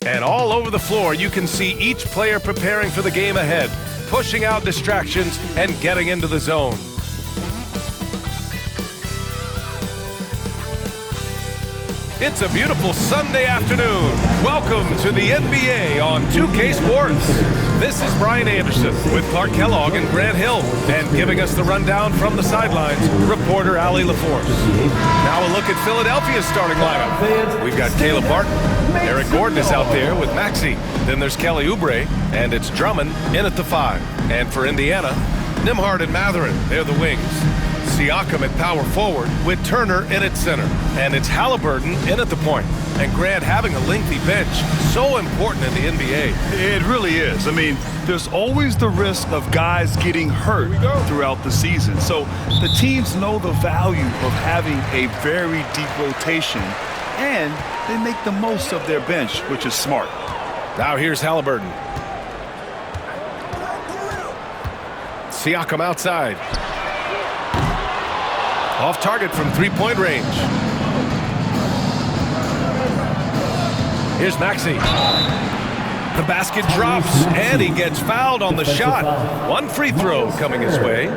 And all over the floor, you can see each player preparing for the game ahead, pushing out distractions and getting into the zone. It's a beautiful Sunday afternoon. Welcome to the NBA on 2K Sports. This is Brian Anderson with Clark Kellogg and Grant Hill. And giving us the rundown from the sidelines, reporter Allie LaForce. Now a look at Philadelphia's starting lineup. We've got Caleb Barton. Eric Gordon is out there with Maxey. Then there's Kelly Oubre, and it's Drummond in at the 5. And for Indiana, Nembhard and Mathurin, they're the wings. Siakam at power forward with Turner in at center. And it's Halliburton in at the point. And Grant, having a lengthy bench, so important in the NBA. It really is. I mean, there's always the risk of guys getting hurt throughout the season. So the teams know the value of having a very deep rotation, and they make the most of their bench, which is smart. Now here's Halliburton. Siakam outside. Off target from three-point range. Here's Maxey. The basket drops, and he gets fouled on the shot. One free throw coming his way.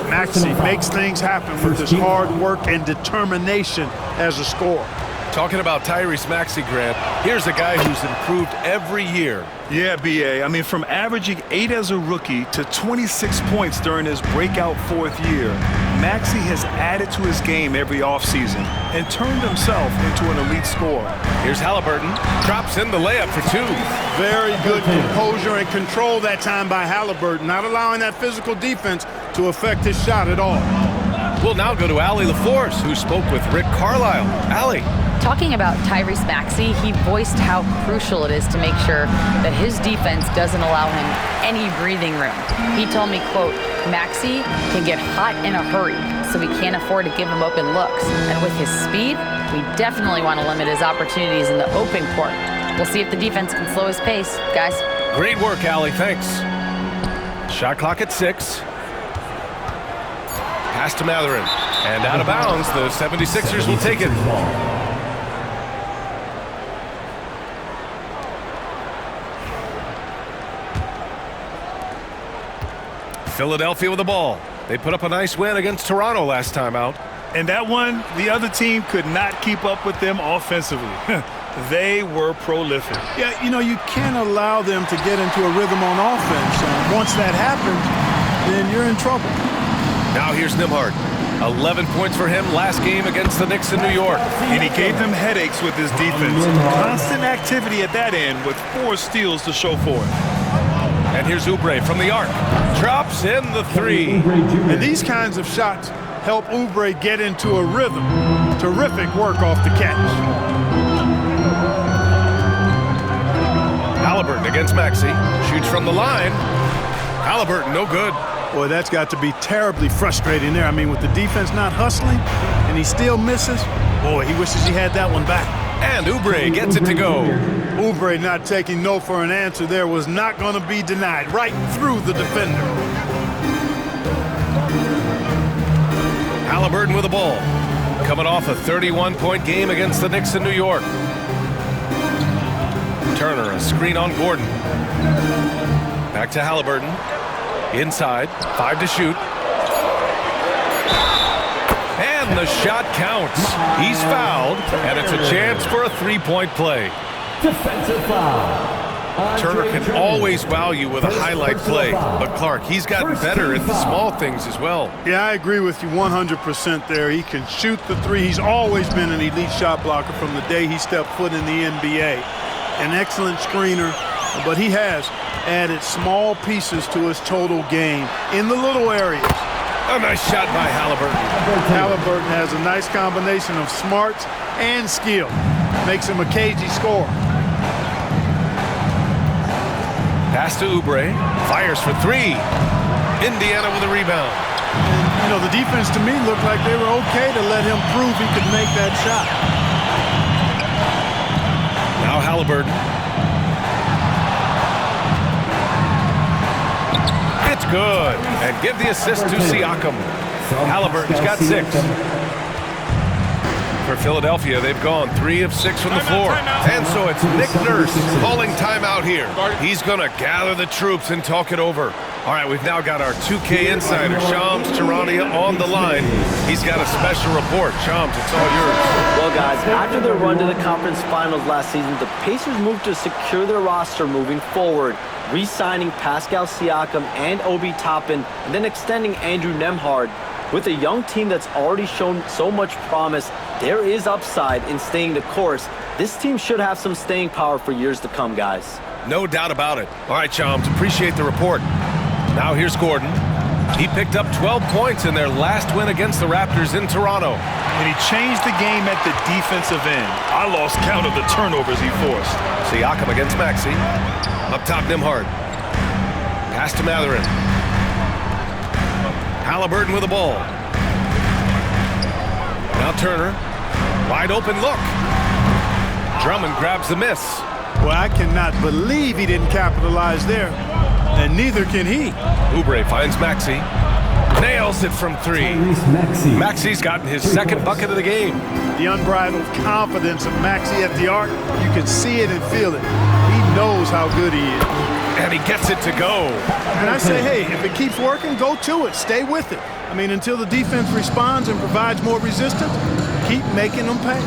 Maxey makes things happen with his hard work and determination as a scorer. Talking about Tyrese Maxey, Grant, here's a guy who's improved every year. Yeah, B.A. I mean, from averaging 8 as a rookie to 26 points during his breakout 4th year, Maxey has added to his game every offseason and turned himself into an elite scorer. Here's Halliburton. Drops in the layup for 2. Very good composure and control that time by Halliburton, not allowing that physical defense to affect his shot at all. We'll now go to Allie LaForce, who spoke with Rick Carlisle. Allie. Talking about Tyrese Maxey, he voiced how crucial it is to make sure that his defense doesn't allow him any breathing room. He told me, quote, Maxey can get hot in a hurry, so we can't afford to give him open looks. And with his speed, we definitely want to limit his opportunities in the open court. We'll see if the defense can slow his pace, guys. Great work, Allie. Thanks. Shot clock at 6. Pass to Mathurin. And out of bounds, the 76ers will take it. Philadelphia with the ball. They put up a nice win against Toronto last time out. And that one, the other team could not keep up with them offensively. They were prolific. Yeah, you know, you can't allow them to get into a rhythm on offense. And once that happens, then you're in trouble. Now here's Nembhard. 11 points for him last game against the Knicks in New York. And he gave them headaches with his defense. Constant activity at that end with 4 steals to show for it. And here's Oubre from the arc. Drops in the 3. And these kinds of shots help Oubre get into a rhythm. Terrific work off the catch. Halliburton against Maxey. Shoots from the line. Halliburton, no good. Boy, that's got to be terribly frustrating there. I mean, with the defense not hustling and he still misses, boy, he wishes he had that one back. And Oubre gets it to go. Oubre not taking no for an answer there was not going to be denied. Right through the defender. Halliburton with the ball. Coming off a 31-point game against the Knicks in New York. Turner, a screen on Gordon. Back to Halliburton. Inside, 5 to shoot. And the shot counts. He's fouled, and it's a chance for a 3-point play. Defensive foul. Turner can always wow you with a highlight play, but Clark, he's gotten better at the small things as well. Yeah, I agree with you 100% there. He can shoot the 3. He's always been an elite shot blocker from the day he stepped foot in the NBA. An excellent screener, but he has added small pieces to his total game in the little areas. A nice shot by Halliburton. Halliburton has a nice combination of smarts and skill. Makes him a cagey scorer. Pass to Oubre. Fires for 3. Indiana with a rebound. And, you know, the defense to me looked like they were okay to let him prove he could make that shot. Now Halliburton. It's good. And give the assist to Siakam. Halliburton's got 6. For Philadelphia, they've gone 3 of 6 from the floor. And so it's Nick Nurse calling timeout here. He's going to gather the troops and talk it over. All right, we've now got our 2K insider, Shams Charania, on the line. He's got a special report. Shams, it's all yours. Well, guys, after their run to the conference finals last season, the Pacers moved to secure their roster moving forward, re-signing Pascal Siakam and Obi Toppin, and then extending Andrew Nembhard. With a young team that's already shown so much promise, there is upside in staying the course. This team should have some staying power for years to come, guys. No doubt about it. All right, Shams, appreciate the report. Now here's Gordon. He picked up 12 points in their last win against the Raptors in Toronto. And he changed the game at the defensive end. I lost count of the turnovers he forced. Siakam against Maxey. Up top, Nembhard. Pass to Mathurin. Halliburton with the ball. Now Turner. Wide open look. Drummond grabs the miss. Well, I cannot believe he didn't capitalize there. And neither can he. Oubre finds Maxey. Nails it from 3. Maxey's gotten his second bucket of the game. The unbridled confidence of Maxey at the arc, you can see it and feel it. He knows how good he is. And he gets it to go. And I say, hey, if it keeps working, go to it. Stay with it. I mean, until the defense responds and provides more resistance, keep making them pay.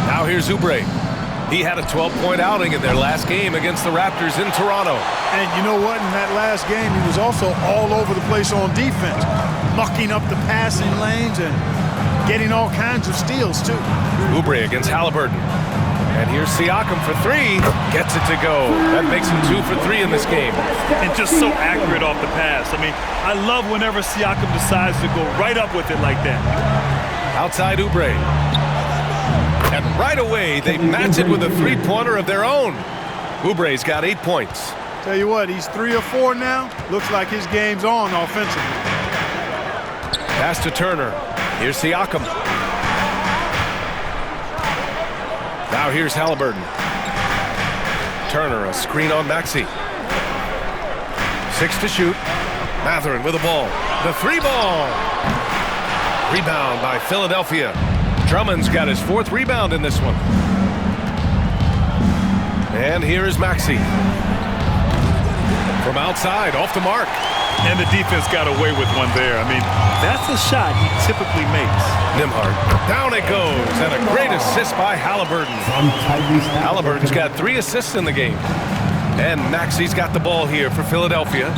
Now here's Oubre. He had a 12-point outing in their last game against the Raptors in Toronto. And you know what? In that last game, he was also all over the place on defense, mucking up the passing lanes and getting all kinds of steals, too. Oubre against Halliburton. And here's Siakam for 3. Gets it to go. That makes him 2 for 3 in this game. And just so accurate off the pass. I mean, I love whenever Siakam decides to go right up with it like that. Outside Oubre. And right away, they match it with a three-pointer of their own. Oubre's got 8 points. Tell you what, he's 3 of 4 now. Looks like his game's on offensively. Pass to Turner. Here's Siakam. Now here's Halliburton. Turner, a screen on Maxey. 6 to shoot. Mathurin with the ball. The 3-ball. Rebound by Philadelphia. Drummond's got his 4th rebound in this one. And here is Maxey. From outside, off the mark. And the defense got away with one there. I mean, that's a shot he typically makes. Nembhard. Down it goes. And a great assist by Halliburton. Halliburton's got 3 assists in the game. And Maxey's got the ball here for Philadelphia.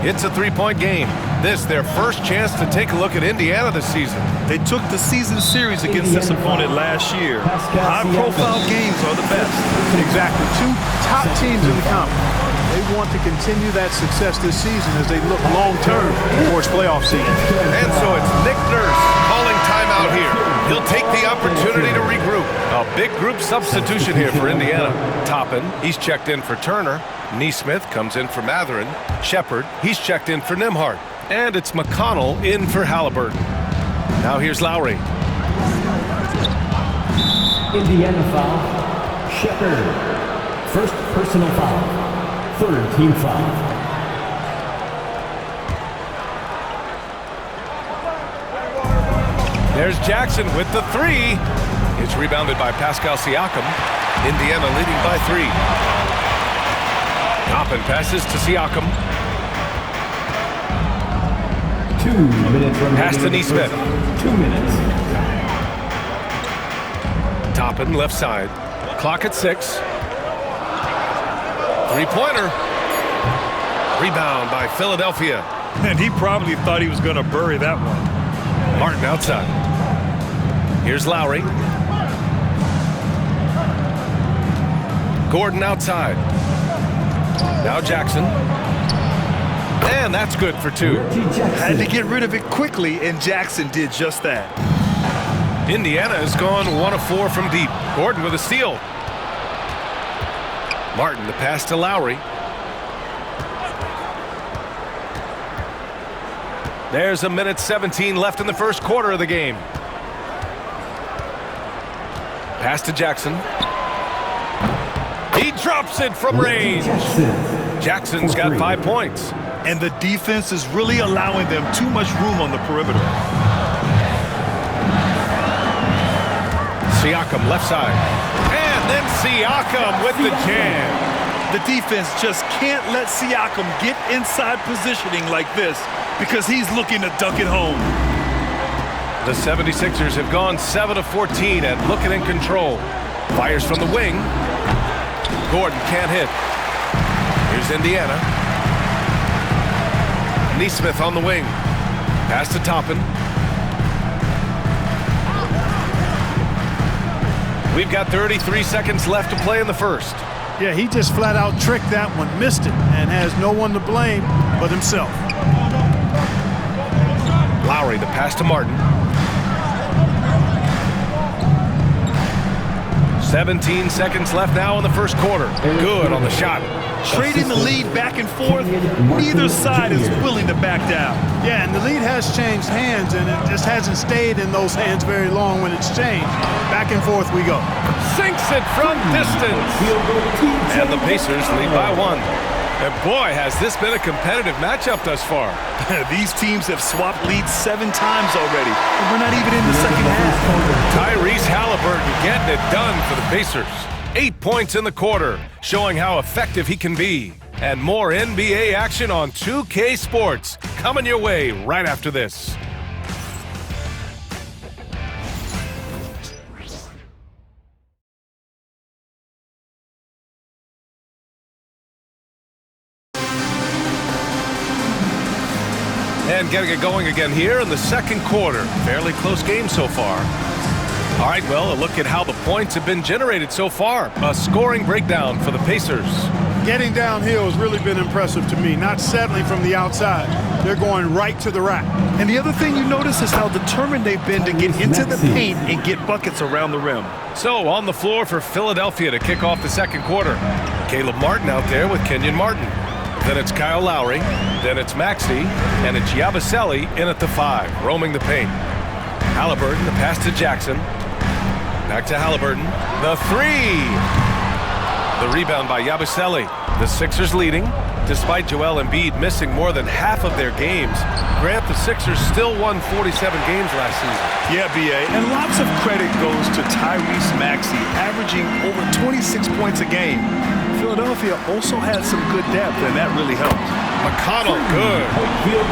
It's a 3-point game. This their first chance to take a look at Indiana this season. They took the season series against this opponent last year. High-profile games are the best. Exactly. 2 top teams in the conference. They want to continue that success this season as they look long-term towards playoff season. And so it's Nick Nurse calling timeout here. He'll take the opportunity to regroup. A big group substitution here for Indiana. Toppin, he's checked in for Turner. Nesmith comes in for Mathurin. Shepard, he's checked in for Nembhard. And it's McConnell in for Halliburton. Now here's Lowry. Indiana foul. Shepard. First personal foul. 3rd team foul. There's Jackson with the 3. It's rebounded by Pascal Siakam. Indiana leading by 3. Toppin passes to Siakam. 2 minutes remaining. Pass to Nesmith. 2 minutes. Toppin left side. Clock at 6. 3-pointer. Rebound by Philadelphia. And he probably thought he was going to bury that one. Martin outside. Here's Lowry. Gordon outside. Now Jackson. And that's good for 2. Had to get rid of it quickly, and Jackson did just that. Indiana has gone 1 of 4 from deep. Gordon with a steal. Martin, the pass to Lowry. There's 1:17 left in the first quarter of the game. Pass to Jackson. He drops it from range. Jackson's got 5 points. And the defense is really allowing them too much room on the perimeter. Siakam left side. And then Siakam with the jam. The defense just can't let Siakam get inside positioning like this because he's looking to dunk it home. The 76ers have gone 7 of 14 and looking in control. Fires from the wing. Gordon can't hit. Here's Indiana. Nesmith on the wing. Pass to Toppin. We've got 33 seconds left to play in the first. Yeah, he just flat out tricked that one, missed it, and has no one to blame but himself. Lowry, the pass to Martin. 17 seconds left now in the first quarter. Good on the shot. Trading the lead back and forth, neither side is willing to back down. Yeah, and the lead has changed hands, and it just hasn't stayed in those hands very long when it's changed. Back and forth we go. Sinks it from distance. And the Pacers lead by 1. And boy, has this been a competitive matchup thus far. These teams have swapped leads 7 times already, and we're not even in the second half. Tyrese Halliburton getting it done for the Pacers. 8 points in the quarter, showing how effective he can be. And more NBA action on 2K Sports coming your way right after this. And getting it going again here in the second quarter. Fairly close game so far. All right, well, a look at how the points have been generated so far. A scoring breakdown for the Pacers. Getting downhill has really been impressive to me, not settling from the outside. They're going right to the rack. And the other thing you notice is how determined they've been to get into the paint and get buckets around the rim. So on the floor for Philadelphia to kick off the second quarter. Caleb Martin out there with Kenyon Martin. Then it's Kyle Lowry. Then it's Maxey. And it's Yabusele in at the 5, roaming the paint. Halliburton, the pass to Jackson. Back to Halliburton. The 3. The rebound by Yabusele. The Sixers leading, despite Joel Embiid missing more than half of their games. Grant, the Sixers still won 47 games last season. Yeah, B.A., and lots of credit goes to Tyrese Maxey, averaging over 26 points a game. Philadelphia also had some good depth, and that really helped. McConnell, good.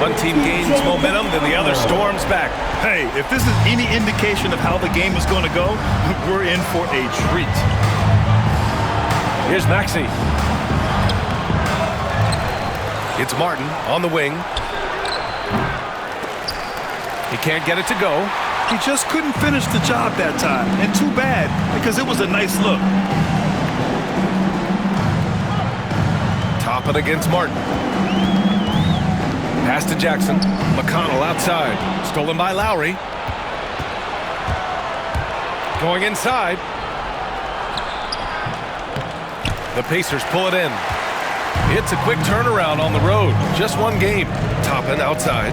One team gains momentum, then the other storms back. Hey, if this is any indication of how the game is going to go, we're in for a treat. Here's Maxey. It's Martin on the wing. He can't get it to go. He just couldn't finish the job that time, and too bad, because it was a nice look. Toppin against Martin. Pass to Jackson. McConnell outside. Stolen by Lowry. Going inside. The Pacers pull it in. It's a quick turnaround on the road. Just one game. Toppin outside.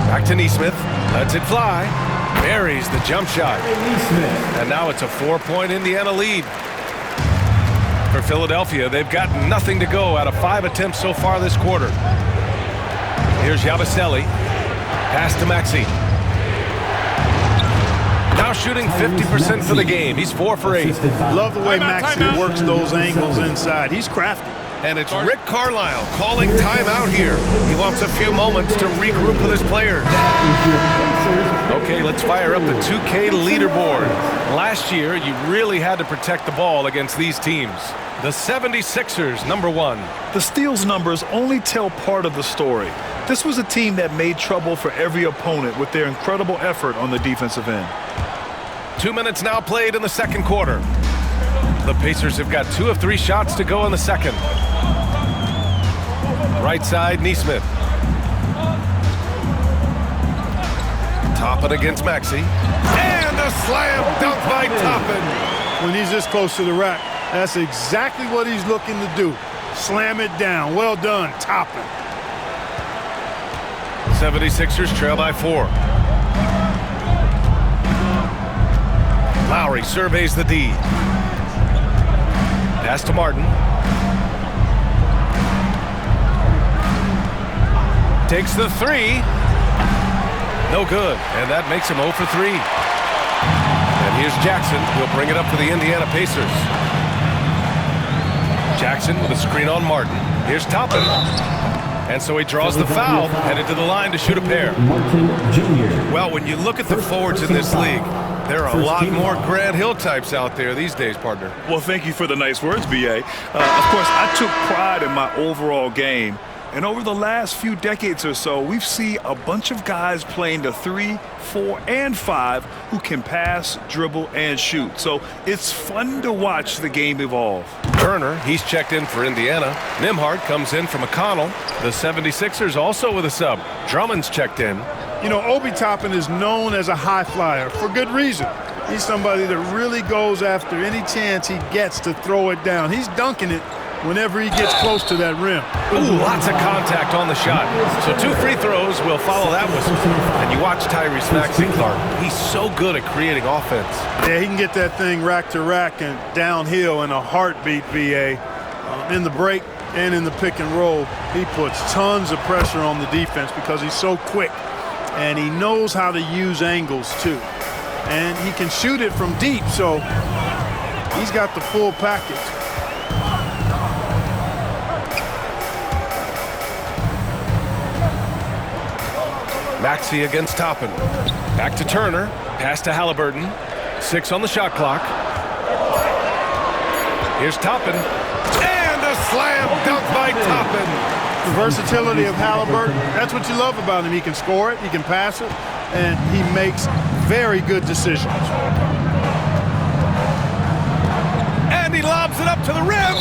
Back to Nesmith. Lets it fly. Buries the jump shot. And now it's a 4-point Indiana lead. For Philadelphia, they've got nothing to go out of 5 attempts so far this quarter. Here's Yabusele. Pass to Maxey. Now shooting 50% for the game. He's 4 for 8. Love the way Maxey works those angles inside. He's crafty. And it's Rick Carlisle calling timeout here. He wants a few moments to regroup with his players. Okay, let's fire up the 2K leaderboard. Last year, you really had to protect the ball against these teams. The 76ers, number 1. The steals numbers only tell part of the story. This was a team that made trouble for every opponent with their incredible effort on the defensive end. 2 minutes now played in the second quarter. The Pacers have got 2 of 3 shots to go in the second. Right side, Nesmith. Toppin against Maxey. And a slam dunk by Toppin. When he's this close to the rack, that's exactly what he's looking to do. Slam it down. Well done, Toppin. 76ers trail by 4. Lowry surveys the D. Pass to Martin. Takes the 3. No good, and that makes him 0 for 3. Here's Jackson. He'll bring it up for the Indiana Pacers. Jackson with a screen on Martin. Here's Toppin. And so he draws the foul, headed to the line to shoot a pair. Martin Jr. Well, when you look at the forwards in this league, there are a lot more Grant Hill types out there these days, partner. Well, thank you for the nice words, B.A. Of course, I took pride in my overall game. And over the last few decades or so, we've seen a bunch of guys playing the 3, 4, and 5 who can pass, dribble, and shoot. So it's fun to watch the game evolve. Turner, he's checked in for Indiana. Nembhard comes in for McConnell. The 76ers also with a sub. Drummond's checked in. You know, Obi Toppin is known as a high flyer for good reason. He's somebody that really goes after any chance he gets to throw it down. He's dunking it whenever he gets close to that rim. Ooh, lots of contact on the shot. So 2 free throws will follow that whistle. And you watch Tyrese Maxey, Clark. He's so good at creating offense. Yeah, he can get that thing rack to rack and downhill in a heartbeat, VA. In the break and in the pick and roll, he puts tons of pressure on the defense because he's so quick. And he knows how to use angles, too. And he can shoot it from deep, so he's got the full package. Maxey against Toppin. Back to Turner. Pass to Halliburton. 6 on the shot clock. Here's Toppin. And a slam dunk by Toppin. The versatility of Halliburton, that's what you love about him. He can score it, he can pass it, and he makes very good decisions. And he lobs it up to the rim.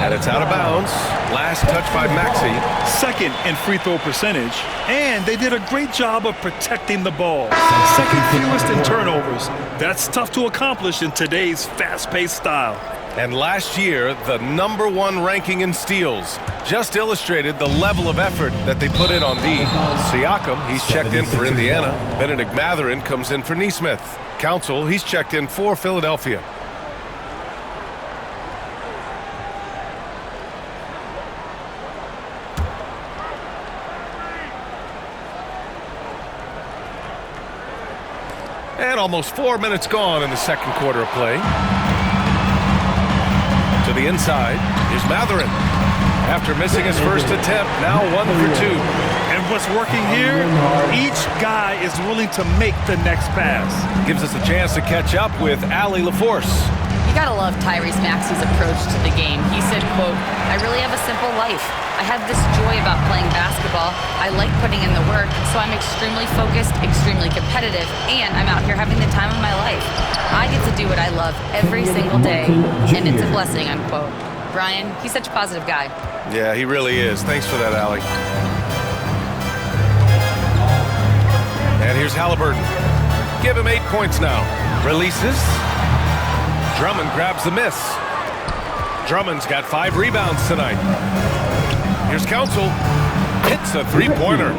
And it's out of bounds. Last touch by Maxey. Second in free throw percentage, and they did a great job of protecting the ball. Second fewest in turnovers. That's tough to accomplish in today's fast-paced style. And last year, the #1 ranking in steals just illustrated the level of effort that they put in on D. Siakam, he's checked in for Indiana. Benedict Mathurin comes in for Neesmith. Council, he's checked in for Philadelphia. And almost 4 minutes gone in the second quarter of play. To the inside, here's Mathurin. After missing his first attempt, now 1 for 2. And what's working here, each guy is willing to make the next pass. Gives us a chance to catch up with Allie LaForce. You gotta love Tyrese Maxey's approach to the game. He said, quote, "I really have a simple life. I have this joy about playing basketball. I like putting in the work, so I'm extremely focused, extremely competitive, and I'm out here having the time of my life. I get to do what I love every single day, and it's a blessing," unquote. Brian, he's such a positive guy. Yeah, he really is. Thanks for that, Allie. And here's Halliburton. Give him 8 points now. Releases. Drummond grabs the miss. Drummond's got 5 rebounds tonight. Here's Council. Hits a 3-pointer.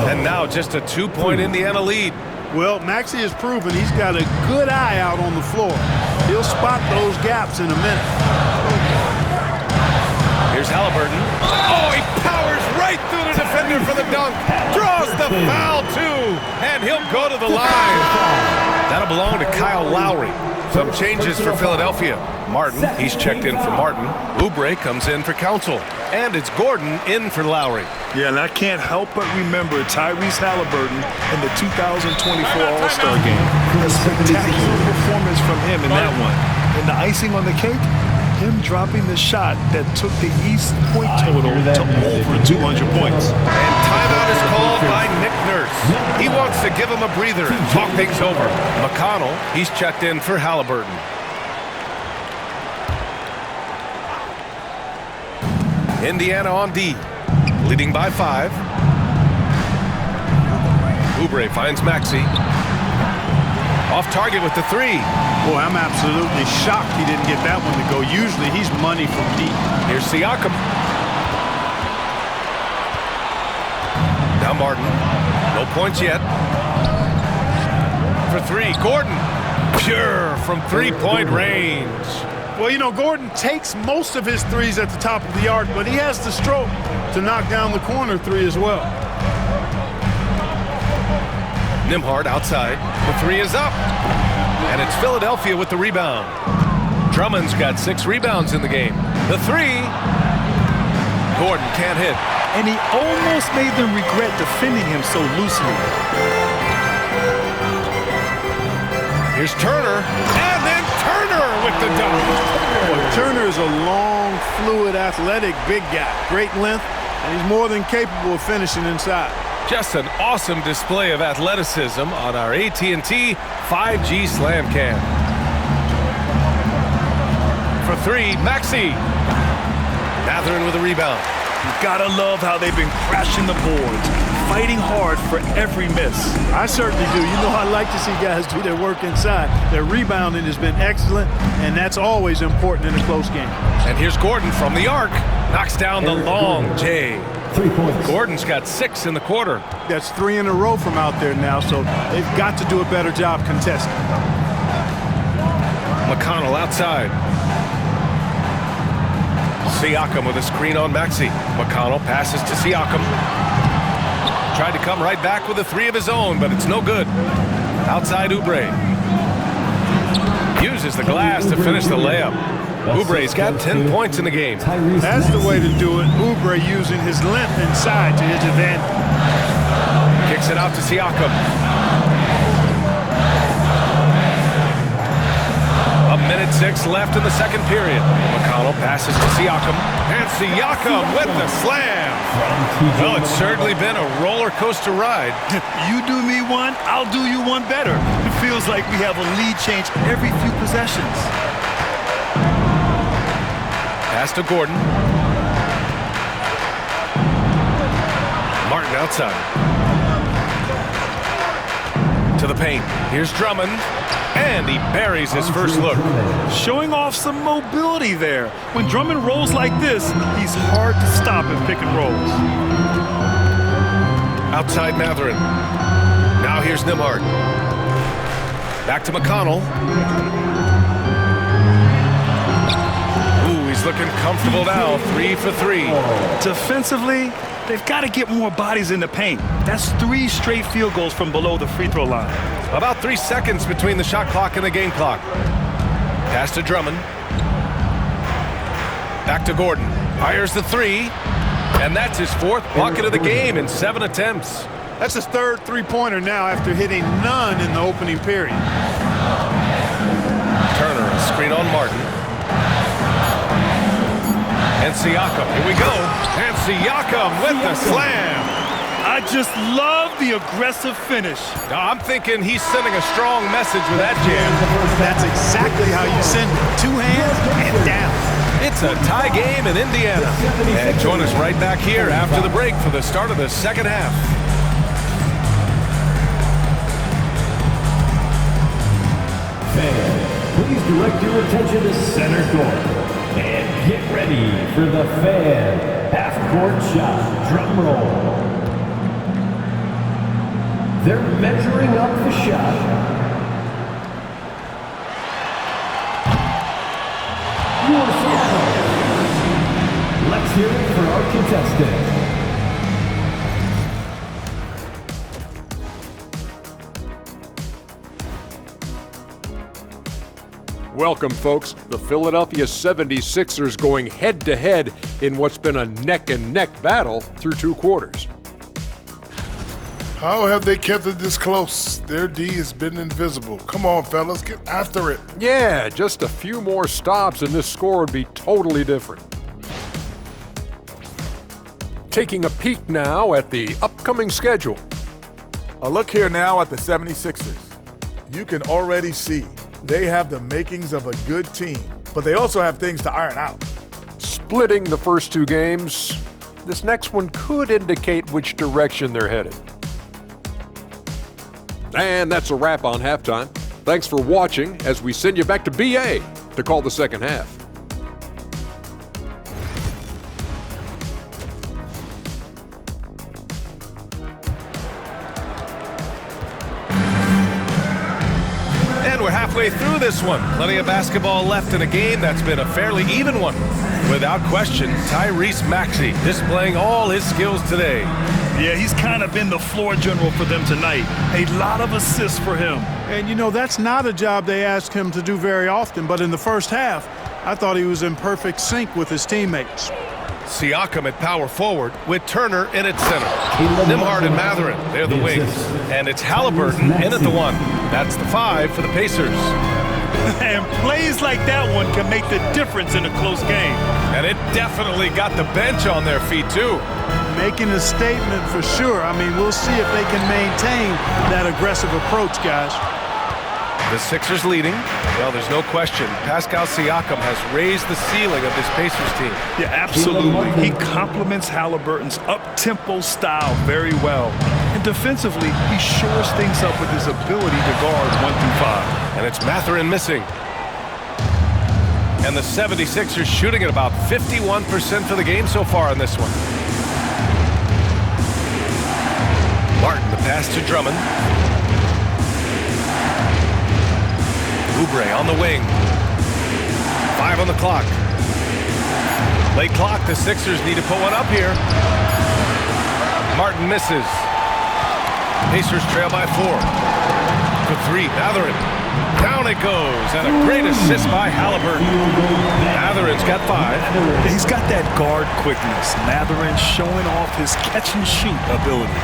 And now just a 2-point Indiana lead. Well, Maxey has proven he's got a good eye out on the floor. He'll spot those gaps in a minute. Here's Halliburton. Oh, he powers right through the defender for the dunk. Draws the foul, too. And he'll go to the line. That'll belong to Kyle Lowry. Some changes for Philadelphia. Martin, he's checked in for Martin. Oubre comes in for Council. And it's Gordon in for Lowry. Yeah, and I can't help but remember Tyrese Halliburton in the 2024 All-Star game. A spectacular performance from him in that one. And the icing on the cake, him dropping the shot that took the East point total to over 200 points. And timeout is called by Nick Nurse. He wants to give him a breather and talk things over. McConnell, he's checked in for Halliburton. Indiana on D, leading by 5. Oubre finds Maxey. Off target with the 3. Boy, I'm absolutely shocked he didn't get that one to go. Usually he's money from deep. Here's Siakam. Now Martin. No points yet. For 3, Gordon. Pure from 3-point range. Well, you know, Gordon takes most of his threes at the top of the arc, but he has the stroke to knock down the corner 3 as well. Nembhard outside. The 3 is up. And it's Philadelphia with the rebound. Drummond's got 6 rebounds in the game. The 3. Gordon can't hit. And he almost made them regret defending him so loosely. Here's Turner, and then Turner with the dunk. Well, Turner is a long, fluid, athletic, big guy. Great length, and he's more than capable of finishing inside. Just an awesome display of athleticism on our AT&T 5G Slam Cam. For 3, Maxey. Mathurin with a rebound. You gotta love how they've been crashing the boards, fighting hard for every miss. I certainly do. You know, I like to see guys do their work inside. Their rebounding has been excellent, and that's always important in a close game. And here's Gordon from the arc. Knocks down the long J. 3 points. Gordon's got 6 in the quarter. That's 3 in a row from out there now, so they've got to do a better job contesting. McConnell outside. Siakam with a screen on Maxey. McConnell passes to Siakam. Tried to come right back with a 3 of his own, but it's no good. Outside Oubre. Uses the glass to finish the layup. Oubre's got 10 points in the game. That's the way to do it. Oubre using his length inside to his advantage. Kicks it out to Siakam. A minute 6 left in the second period. McConnell passes to Siakam. And Siakam with the slam. Well, it's certainly been a roller coaster ride. You do me one, I'll do you one better. It feels like we have a lead change every few possessions. Pass to Gordon. Martin outside. To the paint. Here's Drummond. And he buries his first look. Showing off some mobility there. When Drummond rolls like this, he's hard to stop in pick and rolls. Outside Mathurin. Now here's Nembhard. Back to McConnell. Ooh, he's looking comfortable now. 3 for 3. Defensively, they've got to get more bodies in the paint. That's 3 straight field goals from below the free throw line. About 3 seconds between the shot clock and the game clock. Pass to Drummond. Back to Gordon. Fires the 3. And that's his 4th bucket of the game in 7 attempts. That's his 3rd three-pointer now after hitting none in the opening period. Turner, a screen on Martin. And Siakam, here we go. And Siakam with the slam. I just love the aggressive finish. Now, I'm thinking he's sending a strong message with that jam. That's exactly how you send it. 2 hands and down. It's a tie game in Indiana. And join us right back here after the break for the start of the second half. Fans, please direct your attention to center court. And get ready for the Fan half-court shot drum roll. They're measuring up the shot. Your Seattle. Let's hear it for our contestants. Welcome, folks. The Philadelphia 76ers going head-to-head in what's been a neck-and-neck battle through 2 quarters. How have they kept it this close? Their D has been invisible. Come on, fellas, get after it. Yeah, just a few more stops and this score would be totally different. Taking a peek now at the upcoming schedule. A look here now at the 76ers. You can already see they have the makings of a good team, but they also have things to iron out. Splitting the first 2 games, this next one could indicate which direction they're headed. And that's a wrap on halftime. Thanks for watching as we send you back to BA to call the second half. And we're halfway through this one. Plenty of basketball left in a game that's been a fairly even one. Without question, Tyrese Maxey displaying all his skills today. Yeah, he's kind of been the floor general for them tonight. A lot of assists for him. And, you know, that's not a job they ask him to do very often, but in the first half, I thought he was in perfect sync with his teammates. Siakam at power forward with Turner in at center. Nembhard and Mathurin, they're the wings. And it's Halliburton in at the 1. That's the 5 for the Pacers. And plays like that one can make the difference in a close game. And it definitely got the bench on their feet, too. Making a statement for sure. I mean, we'll see if they can maintain that aggressive approach, guys. The Sixers leading. Well, there's no question. Pascal Siakam has raised the ceiling of this Pacers team. Yeah, absolutely. He complements Halliburton's up-tempo style very well. And defensively, he shores things up with his ability to guard 1 through 5. And it's Mathurin missing. And the 76ers shooting at about 51% for the game so far in this one. Martin, the pass to Drummond. Oubre on the wing. 5 on the clock. Late clock, the Sixers need to put one up here. Martin misses. Pacers trail by 4. To 3, Mathurin. Down it goes, and a great assist by Halliburton. Mathurin's got 5. He's got that guard quickness. Mathurin showing off his catch-and-shoot ability.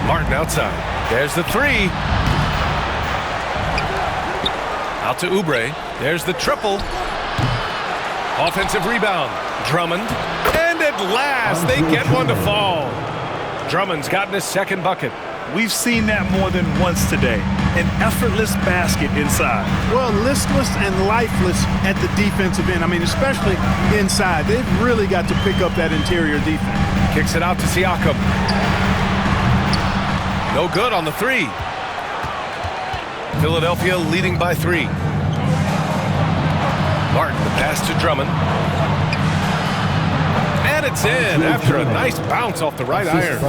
Martin outside. There's the 3. Out to Oubre. There's the triple. Offensive rebound. Drummond. And at last, they get one to fall. Drummond's gotten his second bucket. We've seen that more than once today. An effortless basket inside. Well, listless and lifeless at the defensive end. I mean, especially inside. They've really got to pick up that interior defense. Kicks it out to Siakam. No good on the 3. Philadelphia leading by 3. Martin, the pass to Drummond. And it's in after a nice bounce off the right iron.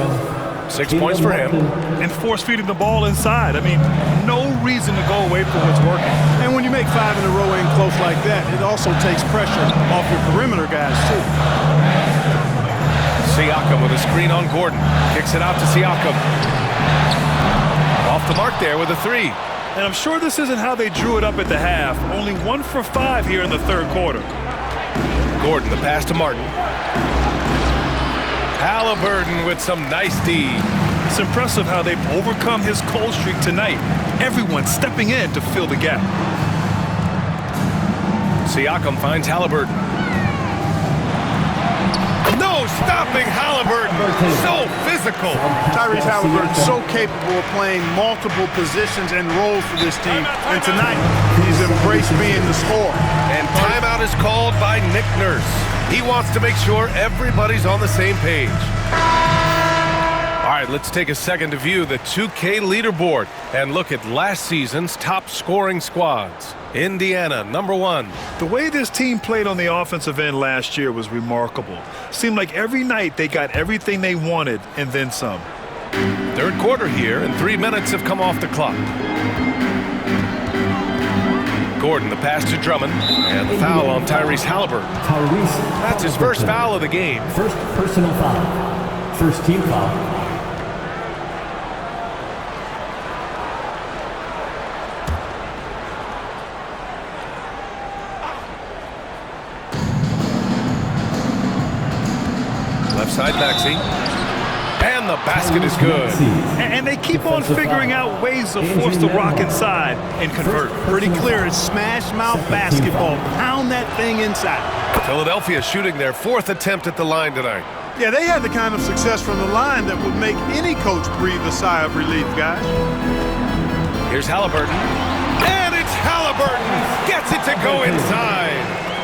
6 points for him. And force-feeding the ball inside. I mean, no reason to go away from what's working. And when you make 5 in a row in close like that, it also takes pressure off your perimeter guys, too. Siakam with a screen on Gordon. Kicks it out to Siakam. Off the mark there with a 3. And I'm sure this isn't how they drew it up at the half. Only 1 for 5 here in the third quarter. Gordon, the pass to Martin. Halliburton with some nice D. It's impressive how they've overcome his cold streak tonight. Everyone stepping in to fill the gap. Siakam finds Halliburton. No stopping Halliburton. So physical. Tyrese Halliburton so capable of playing multiple positions and roles for this team. And tonight, he's embraced being the scorer. And timeout is called by Nick Nurse. He wants to make sure everybody's on the same page. All right, let's take a second to view the 2K leaderboard and look at last season's top scoring squads. Indiana, number 1. The way this team played on the offensive end last year was remarkable. Seemed like every night they got everything they wanted and then some. Third quarter here, and 3 minutes have come off the clock. Gordon, the pass to Drummond, and the foul on Tyrese Halliburton. That's his first foul of the game. First personal foul. First team foul. Left side, Maxey. And the basket is good. And they keep on figuring out ways to force the rock inside and convert. Pretty clear. It's smash mouth basketball. Pound that thing inside. Philadelphia shooting their 4th attempt at the line tonight. Yeah, they had the kind of success from the line that would make any coach breathe a sigh of relief, guys. Here's Halliburton. And it's Halliburton. Gets it to go inside.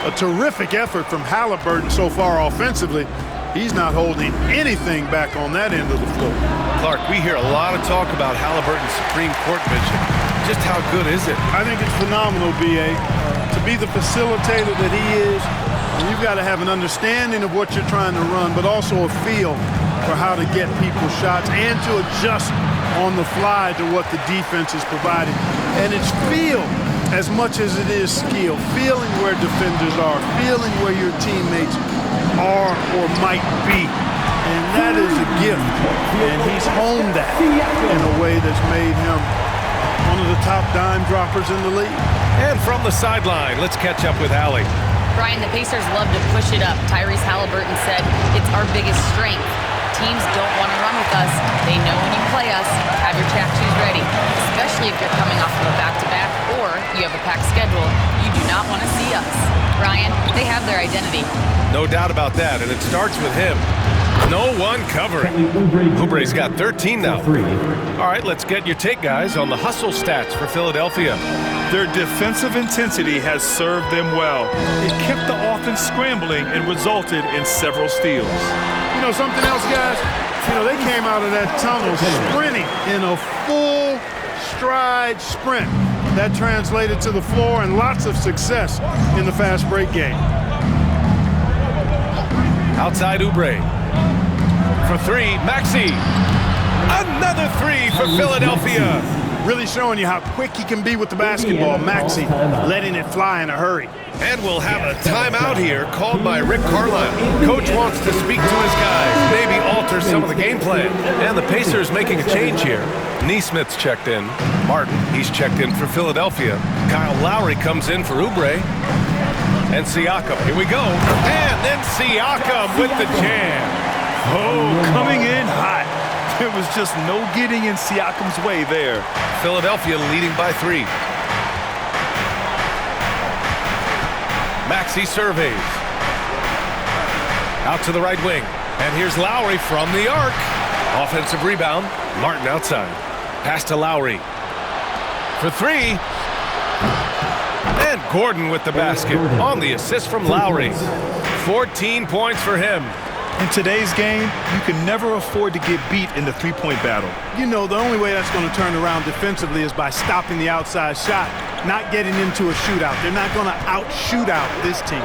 A terrific effort from Halliburton so far offensively. He's not holding anything back on that end of the floor. Clark, we hear a lot of talk about Halliburton's Supreme Court vision. Just how good is it? I think it's phenomenal, B.A. To be the facilitator that he is, you've got to have an understanding of what you're trying to run, but also a feel for how to get people shots and to adjust on the fly to what the defense is providing. And it's feel as much as it is skill. Feeling where defenders are, feeling where your teammates are or might be, and that is a gift. And he's honed that in a way that's made him one of the top dime droppers in the league. And from the sideline, let's catch up with Allie. Brian, the Pacers love to push it up. Tyrese Halliburton said, it's our biggest strength. Teams don't want to run with us. They know when you play us, have your track shoes ready, especially if you're coming off of a back-to-back or you have a packed schedule. You do not want to see us. Brian, they have their identity. No doubt about that, and it starts with him. No one covering. Oubre's got 13 now. All right, let's get your take, guys, on the hustle stats for Philadelphia. Their defensive intensity has served them well. It kept the offense scrambling and resulted in several steals. You know something else, guys? You know, they came out of that tunnel sprinting in a full stride sprint. That translated to the floor and lots of success in the fast break game. Outside Oubre. For three, Maxey. Another three for Philadelphia. Really showing you how quick he can be with the basketball. Maxey letting it fly in a hurry. And we'll have a timeout here called by Rick Carlisle. Coach wants to speak to his guys, maybe alter some of the game plan. And the Pacers making a change here. Neesmith's checked in. Martin, he's checked in for Philadelphia. Kyle Lowry comes in for Oubre. And Siakam, here we go. And then Siakam with the jam. Oh, coming in hot. There was just no getting in Siakam's way there. Philadelphia leading by 3. Maxey surveys. Out to the right wing. And here's Lowry from the arc. Offensive rebound. Martin outside. Pass to Lowry. For 3. And Gordon with the basket on the assist from Lowry. 14 points for him. In today's game, you can never afford to get beat in the three-point battle. You know, the only way that's going to turn around defensively is by stopping the outside shot, not getting into a shootout. They're not going to out-shoot out this team.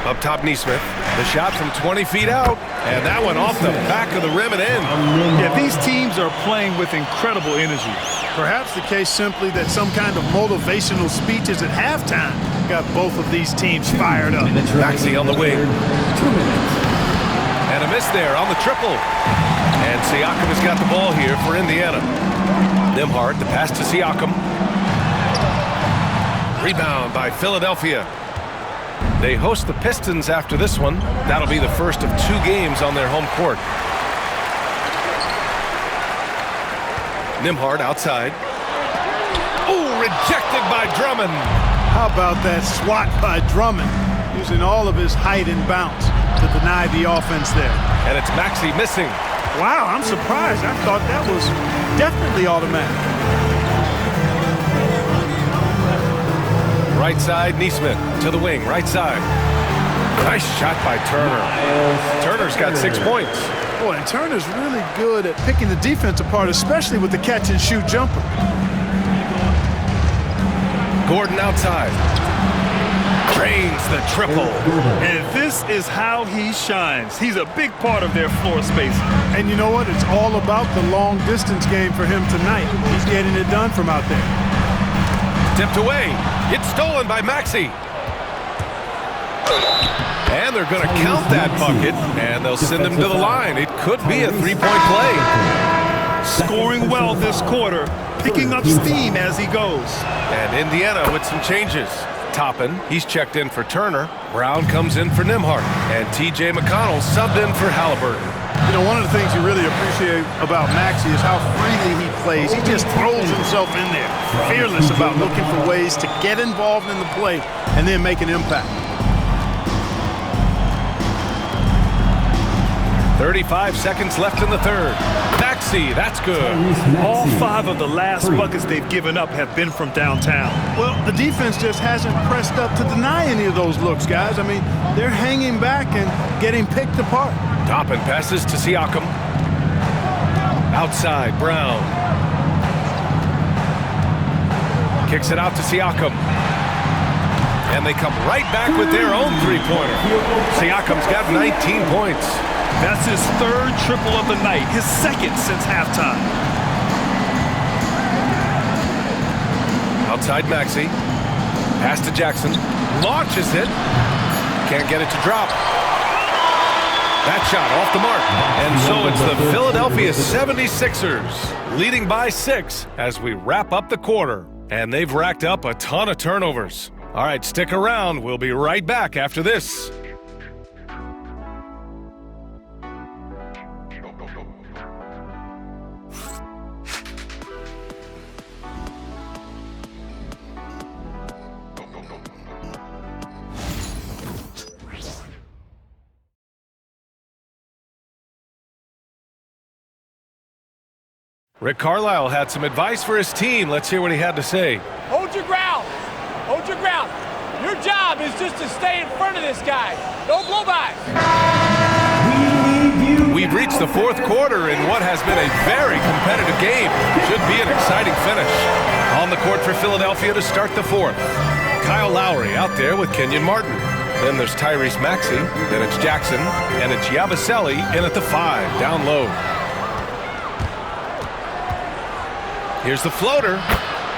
Up top, Neesmith. The shot from 20 feet out, and that one off the back of the rim and in. Yeah, these teams are playing with incredible energy. Perhaps the case simply that some kind of motivational speeches at halftime got both of these teams fired up. Maxey on the wing. 2 minutes. And a miss there on the triple. And Siakam has got the ball here for Indiana. Nembhard, the pass to Siakam. Rebound by Philadelphia. They host the Pistons after this one. That'll be the first of 2 games on their home court. Nembhard outside. Oh, rejected by Drummond. How about that swat by Drummond, using all of his height and bounce to deny the offense there. And it's Maxey missing. Wow, I'm surprised. I thought that was definitely automatic. Right side, Neesmith to the wing, right side. Nice shot by Turner. Turner's got 6 points. Boy, and Turner's really good at picking the defense apart, especially with the catch-and-shoot jumper. Gordon outside. Drains the triple. And this is how he shines. He's a big part of their floor space. And you know what? It's all about the long-distance game for him tonight. He's getting it done from out there. Tipped away. It's stolen by Maxey. And they're going to count that bucket, and they'll send him to the line. It could be a three-point play. Scoring well this quarter, picking up steam as he goes. And Indiana with some changes. Toppin, he's checked in for Turner. Brown comes in for Nembhard. And T.J. McConnell subbed in for Halliburton. You know, one of the things you really appreciate about Maxey is how freely he plays. He just throws himself in there, fearless about looking for ways to get involved in the play and then make an impact. 35 seconds left in the third. Maxey, that's good. All 5 of the last buckets they've given up have been from downtown. Well, the defense just hasn't pressed up to deny any of those looks, guys. I mean, they're hanging back and getting picked apart. Toppin passes to Siakam. Outside, Brown. Kicks it out to Siakam. And they come right back with their own three-pointer. Siakam's got 19 points. That's his 3rd triple of the night, his 2nd since halftime. Outside Maxey. Pass to Jackson. Launches it. Can't get it to drop. That shot off the mark. And so it's the Philadelphia 76ers leading by 6 as we wrap up the quarter. And they've racked up a ton of turnovers. All right, stick around. We'll be right back after this. Rick Carlisle had some advice for his team. Let's hear what he had to say. Hold your ground. Hold your ground. Your job is just to stay in front of this guy. No blow-by. We've reached the fourth quarter in what has been a very competitive game. Should be an exciting finish. On the court for Philadelphia to start the fourth. Kyle Lowry out there with Kenyon Martin. Then there's Tyrese Maxey. Then it's Jackson. And it's Yabusele in at the 5, down low. Here's the floater,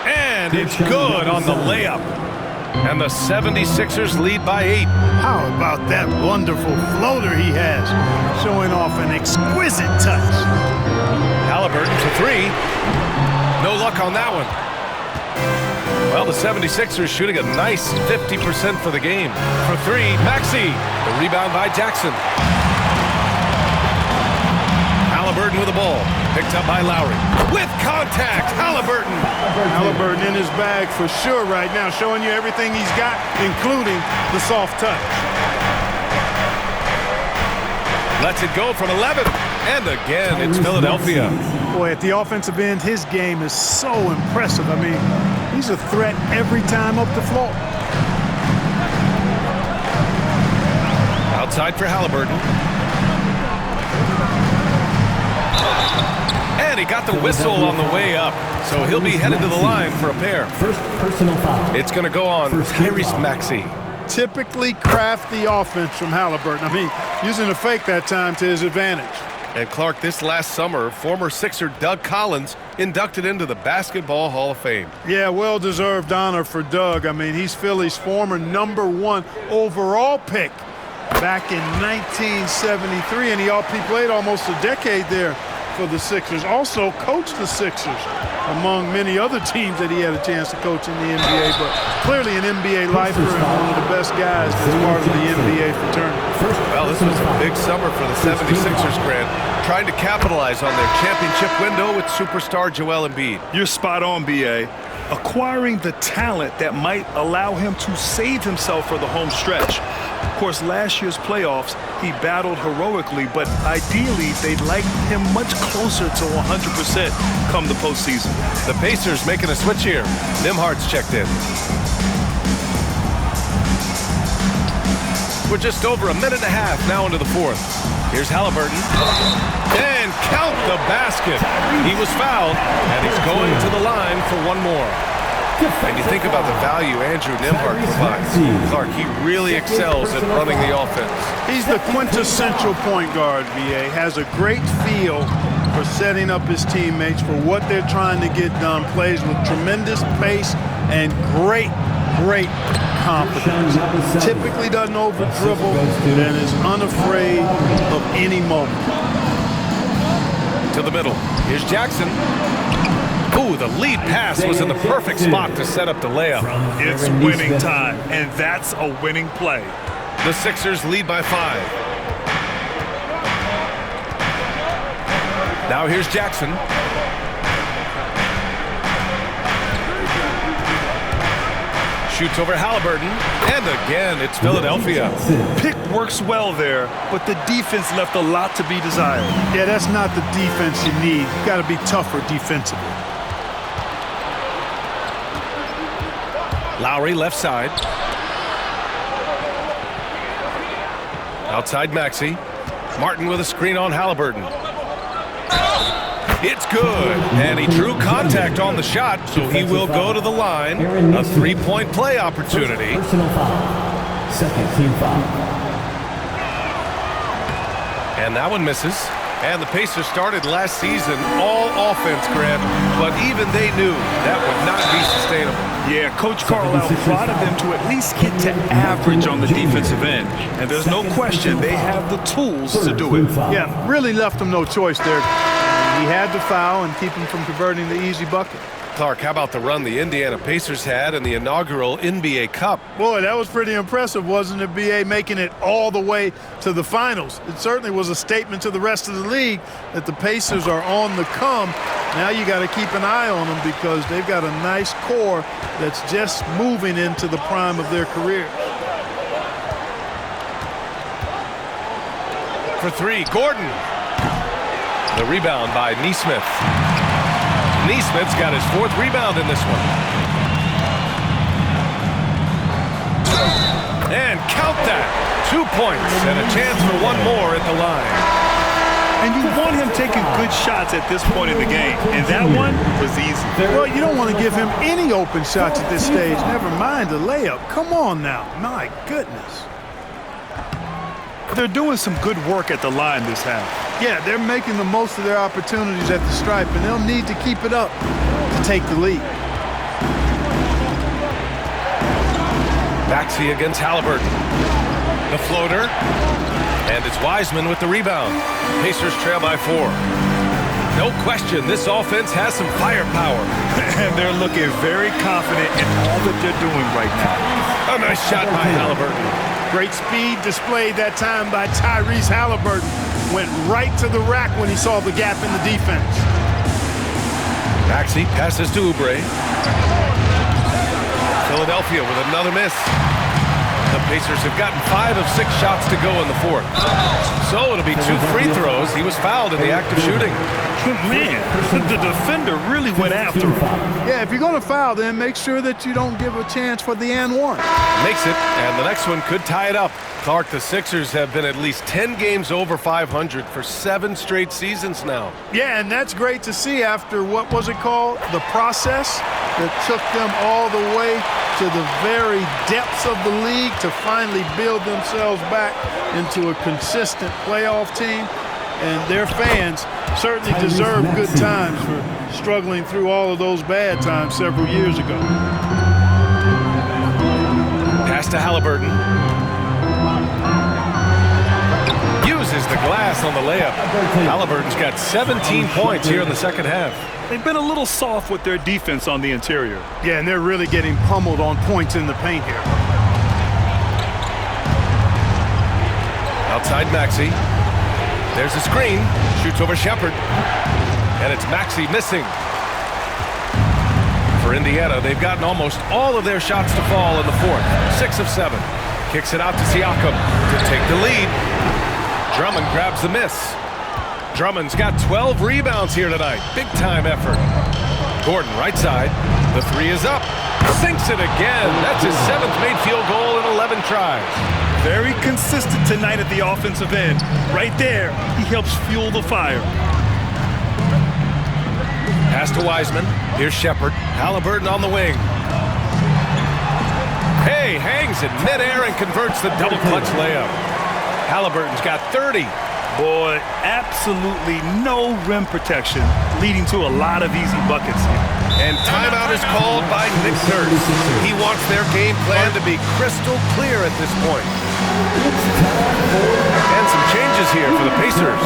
and it's good on the layup. And the 76ers lead by 8. How about that wonderful floater he has, showing off an exquisite touch. Halliburton for 3. No luck on that one. Well, the 76ers shooting a nice 50% for the game. For 3, Maxey. The rebound by Jackson. Halliburton with the ball. Picked up by Lowry. With contact, Halliburton. Halliburton in his bag for sure right now, showing you everything he's got, including the soft touch. Lets it go from 11. And again, it's Philadelphia. Boy, at the offensive end, his game is so impressive. I mean, he's a threat every time up the floor. Outside for Halliburton. And he got the whistle on the way up, so he'll be headed to the line for a pair. First personal foul. It's going to go on Tyrese Maxey. Typically crafty offense from Halliburton. I mean, using a fake that time to his advantage. And Clark, this last summer, former Sixer Doug Collins inducted into the Basketball Hall of Fame. Yeah, well-deserved honor for Doug. I mean, he's Philly's former #1 overall pick back in 1973, and he played almost a decade there for the Sixers. Also coached the Sixers, among many other teams that he had a chance to coach in the NBA, but clearly an NBA lifer and one of the best guys as part of the NBA fraternity. Well, this was a big summer for the 76ers, Grant, trying to capitalize on their championship window with superstar Joel Embiid. You're spot on, B.A. Acquiring the talent that might allow him to save himself for the home stretch. Of course, last year's playoffs, he battled heroically, but ideally, they'd like him much closer to 100% come the postseason. The Pacers making a switch here. Nimhard's checked in. We're just over a minute and a half now into the fourth. Here's Halliburton. And count the basket. He was fouled, and he's going to the line for one more. And you think about the value Andrew Nimhard provides. Clark, he really excels at running the offense. He's the quintessential point guard, B.A. Has a great feel for setting up his teammates for what they're trying to get done. Plays with tremendous pace and great confidence. Typically doesn't over-dribble and is unafraid of any moment. To the middle. Here's Jackson. Ooh, the lead pass was in the perfect spot to set up the layup. It's winning time, and that's a winning play. The Sixers lead by 5. Now here's Jackson. Shoots over Halliburton, and again, it's Philadelphia. Pick works well there, but the defense left a lot to be desired. Yeah, that's not the defense you need. You got to be tougher defensively. Lowry left side. Outside Maxey. Martin with a screen on Halliburton. It's good, and he drew contact on the shot, so he will go to the line. A three-point play opportunity. Personal foul. Second team foul. And that one misses. And the Pacers started last season all offense, Grant, but even they knew that would not be sustainable. Yeah, Coach Carlisle prodded them to at least get to average on the defensive end. And there's no question they have the tools to do it. Yeah, really left him no choice there. He had to foul and keep him from converting the easy bucket. Clark, how about the run the Indiana Pacers had in the inaugural NBA Cup? Boy, that was pretty impressive, wasn't it, B.A., making it all the way to the finals? It certainly was a statement to the rest of the league that the Pacers are on the come. Now you got to keep an eye on them because they've got a nice core that's just moving into the prime of their careers. For three, Gordon. The rebound by Nesmith. Nesmith's got his 4th rebound in this one. And count that. 2 points and a chance for one more at the line. And you want him taking good shots at this point in the game. And that one was easy. Well, you don't want to give him any open shots at this stage. Never mind a layup. Come on now. My goodness. They're doing some good work at the line this half. Yeah, they're making the most of their opportunities at the stripe, and they'll need to keep it up to take the lead. Maxey against Halliburton. The floater. And it's Wiseman with the rebound. Pacers trail by 4. No question, this offense has some firepower. And they're looking very confident in all that they're doing right now. A nice shot by Halliburton. Great speed displayed that time by Tyrese Halliburton. Went right to the rack when he saw the gap in the defense. Maxey passes to Oubre. Philadelphia with another miss. The Pacers have gotten 5 of 6 shots to go in the 4th. So it'll be 2 free throws. He was fouled in the act of shooting. Man, the defender really went after him. Yeah, if you're going to foul, then make sure that you don't give a chance for the and one. Makes it, and the next one could tie it up. Clark, the Sixers have been at least 10 games over 500 for 7 straight seasons now. Yeah, and that's great to see after, what was it called? The process that took them all the way to the very depths of the league to finally build themselves back into a consistent playoff team. And their fans certainly deserve good times for struggling through all of those bad times several years ago. Pass to Halliburton. Uses the glass on the layup. Halliburton's got 17 points here in the second half. They've been a little soft with their defense on the interior. Yeah, and they're really getting pummeled on points in the paint here. Outside Maxey. There's a screen. Shoots over Shepherd. And it's Maxey missing. For Indiana, they've gotten almost all of their shots to fall in the 4th. 6 of 7. Kicks it out to Siakam to take the lead. Drummond grabs the miss. Drummond's got 12 rebounds here tonight. Big-time effort. Gordon, right side. The 3 is up. Sinks it again. That's his 7th made field goal in 11 tries. Very consistent tonight at the offensive end. Right there, he helps fuel the fire. Pass to Wiseman. Here's Shepherd. Halliburton on the wing. Hey, hangs in midair and converts the double clutch layup. Halliburton's got 30. Boy, absolutely no rim protection, leading to a lot of easy buckets here. And timeout is called by Nick Nurse. He wants their game plan to be crystal clear at this point. And some changes here for the Pacers.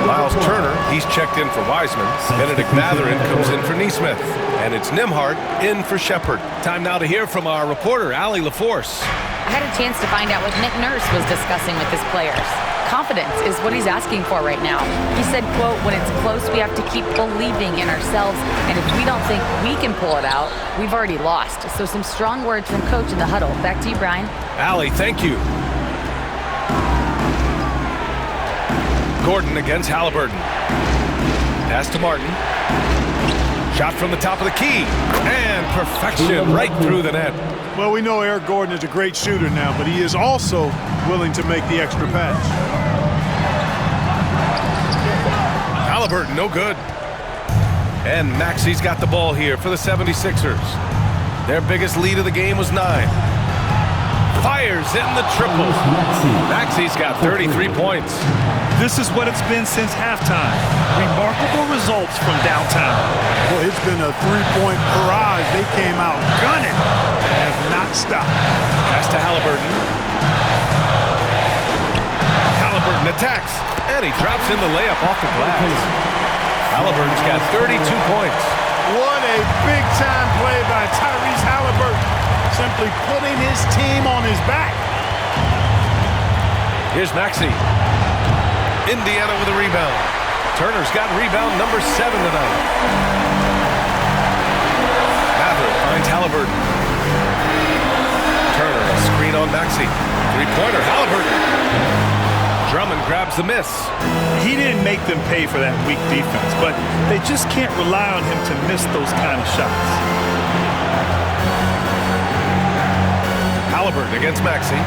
Miles Turner, he's checked in for Wiseman. Benedict Mathurin comes in for Nesmith. And it's Nembhard in for Shepherd. Time now to hear from our reporter, Allie LaForce. I had a chance to find out what Nick Nurse was discussing with his players. Confidence is what he's asking for right now. He said, quote, when it's close, we have to keep believing in ourselves. And if we don't think we can pull it out, we've already lost. So some strong words from coach in the huddle. Back to you, Brian. Allie, thank you. Gordon against Halliburton. Pass to Martin. Shot from the top of the key. And perfection right through the net. Well, we know Eric Gordon is a great shooter now, but he is also willing to make the extra pass. Halliburton, no good. And Maxey's got the ball here for the 76ers. Their biggest lead of the game was 9. Fires in the triple. Maxey's got 33 points. This is what it's been since halftime. Remarkable results from downtown. Boy, it's been a three-point barrage. They came out gunning and have not stopped. Pass to Halliburton. Halliburton attacks, and he drops in the layup off the glass. Halliburton's got 32 points. What a big-time play by Tyrese Halliburton. Simply putting his team on his back. Here's Maxey. Indiana with a rebound. Turner's got rebound number 7 tonight. Mather finds Halliburton. Turner, a screen on Maxey. Three-pointer, Halliburton. Drummond grabs the miss. He didn't make them pay for that weak defense, but they just can't rely on him to miss those kind of shots. Halliburton against Maxey.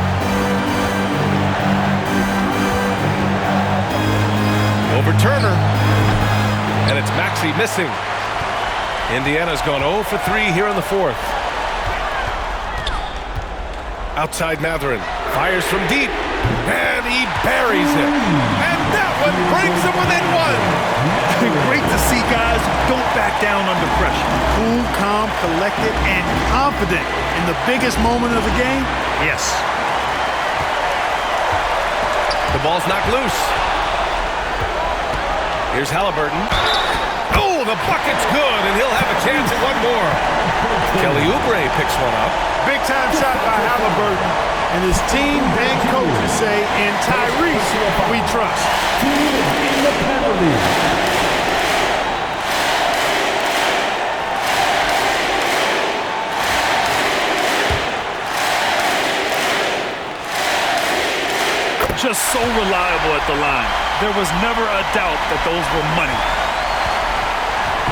Over Turner. And it's Maxey missing. Indiana's gone 0 for 3 here in the fourth. Outside Matherin. Fires from deep. And he buries it. And that one brings him within one. Great to see guys who don't back down under pressure. Cool, calm, collected, and confident in the biggest moment of the game. Yes. The ball's knocked loose. Here's Halliburton. Oh, the bucket's good, and he'll have a chance at one more. Kelly Oubre picks one up. Big-time shot by Halliburton. And his team and coaches say, in Tyrese, we trust. In the penalty. Just so reliable at the line. There was never a doubt that those were money.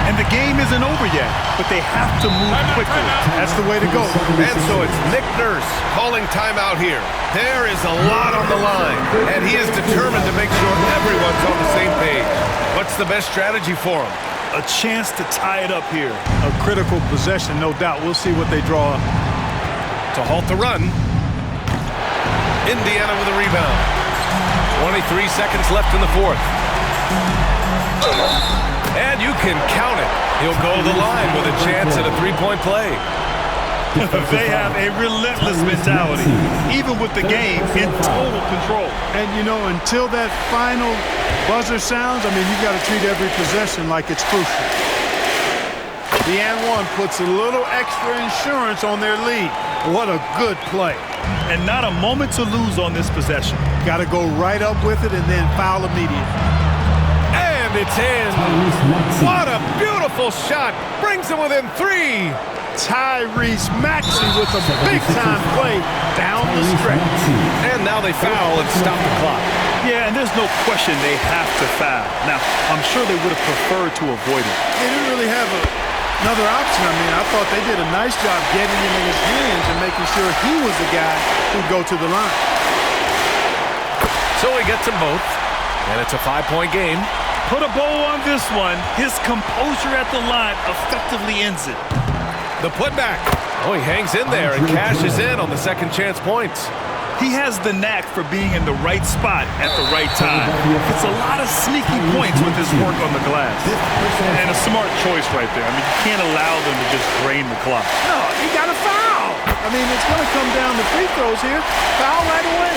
And the game isn't over yet, but they have to move quickly. That's the way to go. And so it's Nick Nurse calling timeout here. There is a lot on the line, and he is determined to make sure everyone's on the same page. What's the best strategy for him? A chance to tie it up here. A critical possession, no doubt. We'll see what they draw up. To halt the run. Indiana with a rebound. 23 seconds left in the fourth. And you can count it. He'll go to the line with a chance at a three-point play. They have a relentless mentality, even with the game in total control. And, you know, until that final buzzer sounds, I mean, you've got to treat every possession like it's crucial. The and one puts a little extra insurance on their lead. What a good play. And not a moment to lose on this possession. Got to go right up with it and then foul immediately. And it's in. What a beautiful shot. Brings him within 3. Tyrese Maxey with a big-time play down the stretch. And now they foul and stop the clock. Yeah, and there's no question they have to foul. Now, I'm sure they would have preferred to avoid it. They didn't really have another option. I mean, I thought they did a nice job getting him in his hands and making sure he was the guy who'd go to the line. So he gets them both, and it's a 5-point game. Put a bow on this one. His composure at the line effectively ends it. The putback. Oh, he hangs in there and cashes in on the second chance points. He has the knack for being in the right spot at the right time. It's a lot of sneaky points with his work on the glass. And a smart choice right there. I mean, you can't allow them to just drain the clock. No, he got a foul. I mean, it's going to come down to free throws here. Foul right away.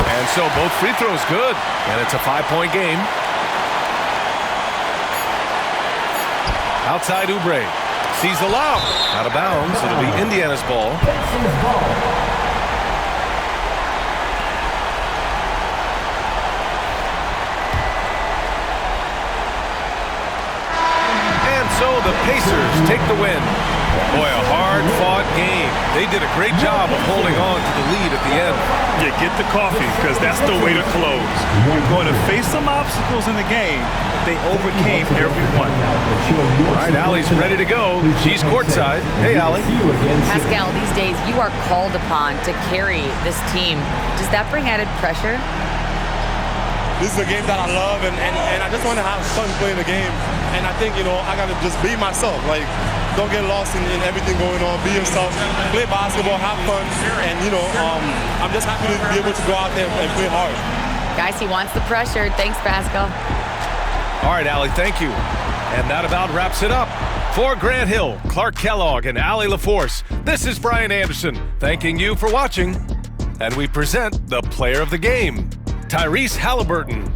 And so both free throws good. And it's a 5-point game. Outside Oubre. Sees the lob. Out of bounds. It'll be Indiana's ball. And so the Pacers take the win. Boy, a hard-fought game. They did a great job of holding on to the lead at the end. Yeah, get the coffee, because that's the way to close. You're going to face some obstacles in the game, but they overcame every one. All right, Allie's ready to go. She's courtside. Hey, Allie. Pascal, these days you are called upon to carry this team. Does that bring added pressure? This is a game that I love, and I just want to have fun playing the game. And I think, you know, I got to just be myself. Like, don't get lost in everything going on. Be yourself, play basketball, have fun, and I'm just happy to be able to go out there and play hard. Guys, he wants the pressure. Thanks, Pascal. All right, Allie, thank you. And that about wraps it up. For Grant Hill, Clark Kellogg, and Allie LaForce, this is Brian Anderson thanking you for watching. And we present the player of the game, Tyrese Halliburton.